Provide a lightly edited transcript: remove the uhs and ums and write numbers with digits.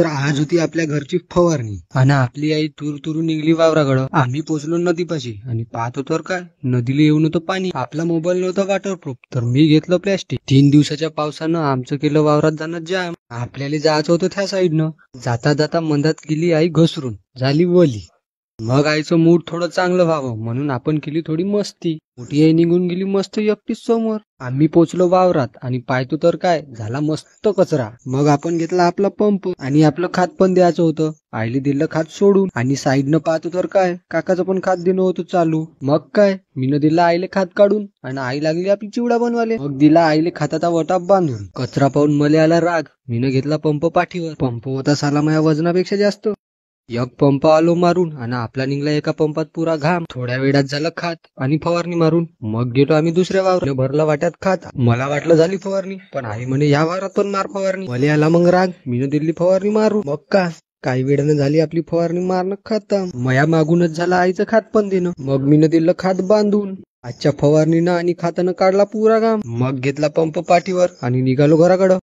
तर आज होती आपल्या घरची फवारणी आणि आपली आई तूर तुरू निघली वावराकडं. आम्ही पोचलो नदीपाशी आणि पाहतो तर काय, नदीला येऊन होतं पाणी. आपला मोबाईल नव्हता वॉटरप्रूफ तर मी घेतलं प्लॅस्टिक. 3 दिवसाच्या पावसानं आमचं केलं वावरात जाणं जाम. आपल्याला जायचं होतं त्या साईडनं. जाता जाता मंदात गेली आई घसरून, झाली वली. मग आईचं मूड थोडं चांगलं व्हावं म्हणून आपण केली थोडी मस्ती. मोठी आई निघून गेली मस्त एकटीच समोर. आम्ही पोचलो वावरात आणि पाहतो तर काय, झाला मस्त कचरा. मग आपण घेतला आपला पंप आणि आपलं खात पण द्यायचं होतं. आईला दिलं खात सोडून आणि साईडनं पाहतो तर काय, काकाचं पण खात देणं होतं चालू. मग काय, मीनं दिला आईले खात काढून आणि आई लागली आपली चिवडा बनवाले. मग दिला आईले खाताचा वटाप बांधून. कचरा पाहून मले आला राग. मीनं घेतला पंप पाठीवर. पंप होता साला माझ्या वजनापेक्षा जास्त. एक पंप आलो मारून आणि आपला निघला एका पंपात पुरा घाम. थोड्या वेळात झालं खात आणि फवारणी मारून. मग गेलो आम्ही दुसऱ्या वावरात. भरला वाट्यात खात. मला वाटलं झाली फवारणी, पण आई म्हणे या वावरात पण मार फवारणी. मला आला मग राग. मीनं दिली फवारणी मारू. मग का काही वेळानं झाली आपली फवारणी मारणं खतम. मया मागूनच झालं आईचं खात पण देणं. मग मीनं दिलं खात बांधून. आजच्या फवारणीनं आणि खातानं काढला पुरा घाम. मग घेतला पंप पाठीवर आणि निघालो घराकडं.